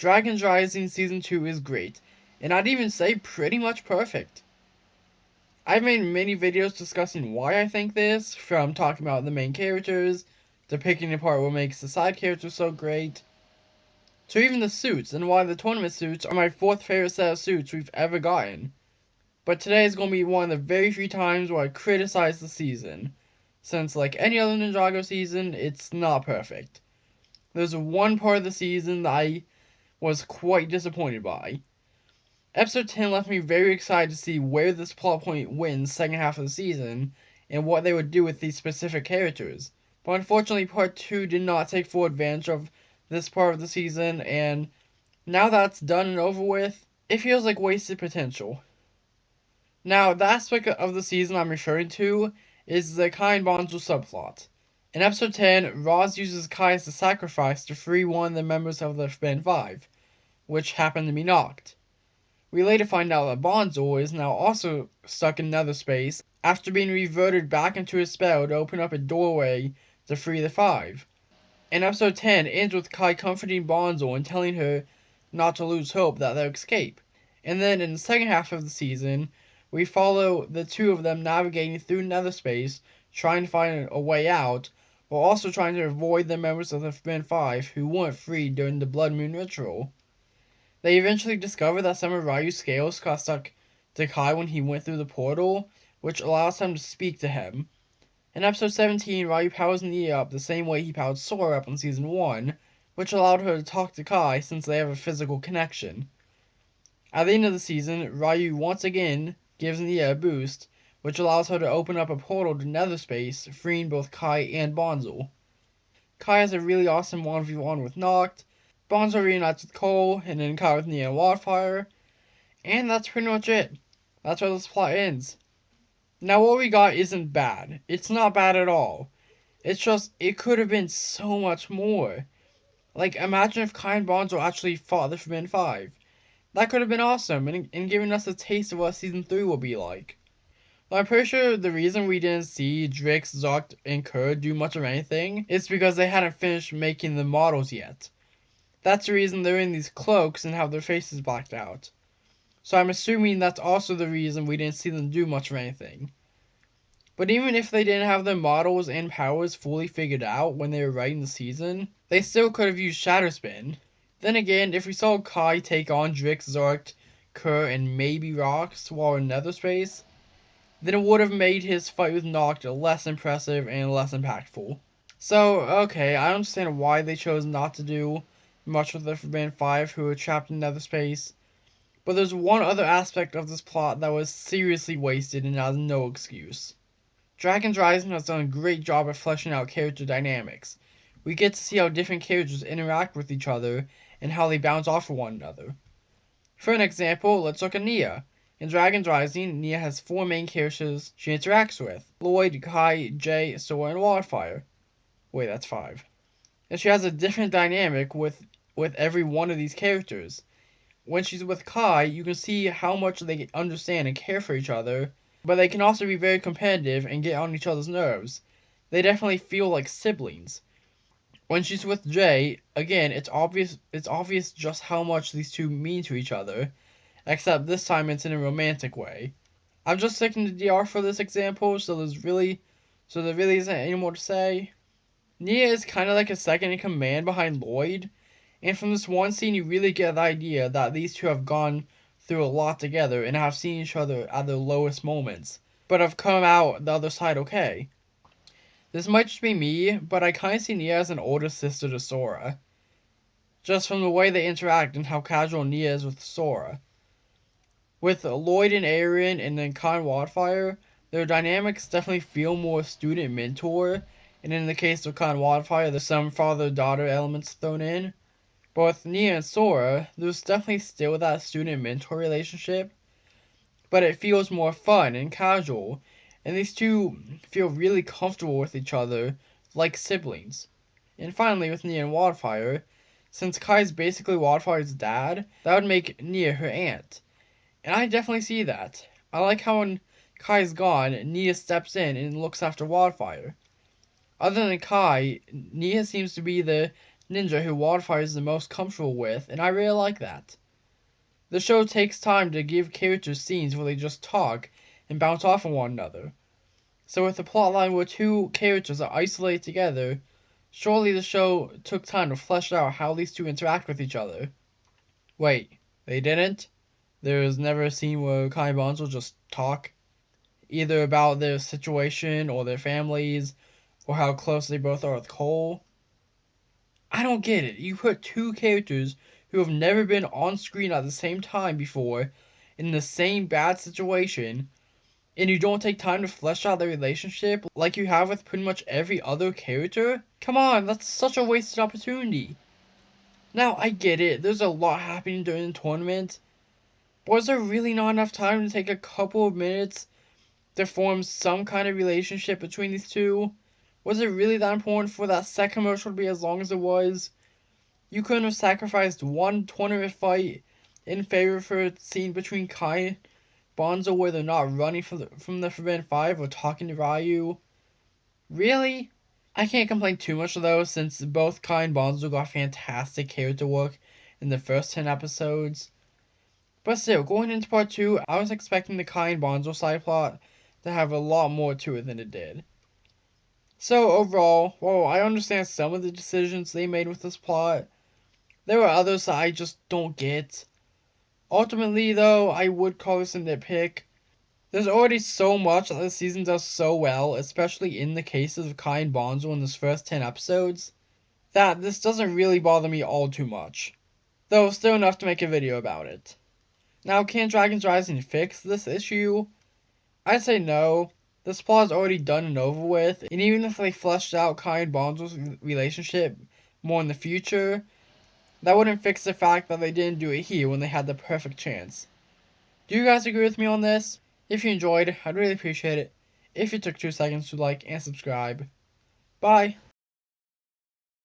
Dragons Rising Season 2 is great, and I'd even say pretty much perfect. I've made many videos discussing why I think this, from talking about the main characters, to picking apart what makes the side characters so great, to even the suits, and why the tournament suits are my 4th favorite set of suits we've ever gotten. But today is going to be one of the very few times where I criticize the season, since like any other Ninjago season, it's not perfect. There's one part of the season that I was quite disappointed by. Episode 10 left me very excited to see where this plot point wins second half of the season, and what they would do with these specific characters. But unfortunately, part 2 did not take full advantage of this part of the season, and now that's done and over with, it feels like wasted potential. Now, the aspect of the season I'm referring to is the Kai and Bonso subplot. In episode 10, Roz uses Kai as a sacrifice to free one of the members of the Forbidden Five, which happened to be knocked. We later find out that Bonso is now also stuck in nether space after being reverted back into his spell to open up a doorway to free the Five. And episode 10 ends with Kai comforting Bonso and telling her not to lose hope that they'll escape. And then in the second half of the season, we follow the two of them navigating through nether space, trying to find a way out, while also trying to avoid the members of the Forbidden Five who weren't freed during the Blood Moon ritual. They eventually discover that some of Ryu's scales got stuck to Kai when he went through the portal, which allows him to speak to him. In episode 17, Ryu powers Nia up the same way he powered Sora up in season 1, which allowed her to talk to Kai since they have a physical connection. At the end of the season, Ryu once again gives Nia a boost, which allows her to open up a portal to nether space, freeing both Kai and Bonso. Kai has a really awesome 1v1 with Noct, Bonso reunites with Cole, and then Kai with Nia and Wildfire, and that's pretty much it. That's where this plot ends. Now what we got isn't bad. It's not bad at all. It's just, it could have been so much more. Like, imagine if Kai and Bonso actually fought the Forbidden Five. That could have been awesome, and giving us a taste of what Season 3 will be like. But I'm pretty sure the reason we didn't see Drix, Zoct, and Kerr do much of anything is because they hadn't finished making the models yet. That's the reason they're in these cloaks and have their faces blacked out. So I'm assuming that's also the reason we didn't see them do much of anything. But even if they didn't have their models and powers fully figured out when they were writing the season, they still could have used Shadow Spin. Then again, if we saw Kai take on Drix, Zoct, Kerr, and maybe Rox while in nether space, then it would have made his fight with Noct less impressive and less impactful. So, okay, I understand why they chose not to do much with the Forbidden Five who were trapped in nether space, but there's one other aspect of this plot that was seriously wasted and has no excuse. Dragons Rising has done a great job of fleshing out character dynamics. We get to see how different characters interact with each other and how they bounce off of one another. For an example, let's look at Nia. In Dragons Rising, Nia has 4 main characters she interacts with: Lloyd, Kai, Jay, Sora, and Wildfire. Wait, that's 5. And she has a different dynamic with every one of these characters. When she's with Kai, you can see how much they understand and care for each other, but they can also be very competitive and get on each other's nerves. They definitely feel like siblings. When she's with Jay, again, it's obvious just how much these two mean to each other, except this time it's in a romantic way. I'm just sticking to DR for this example, so there really isn't any more to say. Nia is kind of like a second in command behind Lloyd, and from this one scene you really get the idea that these two have gone through a lot together and have seen each other at their lowest moments, but have come out the other side okay. This might just be me, but I kinda see Nia as an older sister to Sora, just from the way they interact and how casual Nia is with Sora. With Lloyd and Aaron and then Kai and Wildfire, their dynamics definitely feel more student-mentor, and in the case of Kai and Wildfire, there's some father-daughter elements thrown in. But with Nia and Sora, there's definitely still that student-mentor relationship, but it feels more fun and casual, and these two feel really comfortable with each other, like siblings. And finally, with Nia and Wildfire, since Kai's basically Wildfire's dad, that would make Nia her aunt. And I definitely see that. I like how when Kai's gone, Nia steps in and looks after Wildfire. Other than Kai, Nia seems to be the ninja who Wildfire is the most comfortable with, and I really like that. The show takes time to give characters scenes where they just talk and bounce off of one another. So with a plotline where two characters are isolated together, surely the show took time to flesh out how these two interact with each other. Wait, they didn't? There was never a scene where Kai and Bonso just talk? Either about their situation or their families, or how close they both are with Cole? I don't get it. You put two characters who have never been on screen at the same time before in the same bad situation, and you don't take time to flesh out their relationship like you have with pretty much every other character? Come on, that's such a wasted opportunity. Now, I get it, there's a lot happening during the tournament, but was there really not enough time to take a couple of minutes to form some kind of relationship between these two? Was it really that important for that set commercial to be as long as it was? You couldn't have sacrificed one tournament fight in favor for a scene between Kai and Bonzo where they're not running from the Forbidden Five or talking to Ryu? Really? I can't complain too much though, since both Kai and Bonzo got fantastic character work in the first 10 episodes. But still, going into part 2, I was expecting the Kai and Bonzo side plot to have a lot more to it than it did. So overall, while I understand some of the decisions they made with this plot, there are others that I just don't get. Ultimately though, I would call this a nitpick. There's already so much that the season does so well, especially in the cases of Kai and Bonzo in this first 10 episodes, that this doesn't really bother me all too much. Though still enough to make a video about it. Now, can Dragons Rising fix this issue? I'd say no. This plot is already done and over with, and even if they fleshed out Kai and Bonzo's relationship more in the future, that wouldn't fix the fact that they didn't do it here when they had the perfect chance. Do you guys agree with me on this? If you enjoyed, I'd really appreciate it if you took 2 seconds to like and subscribe. Bye!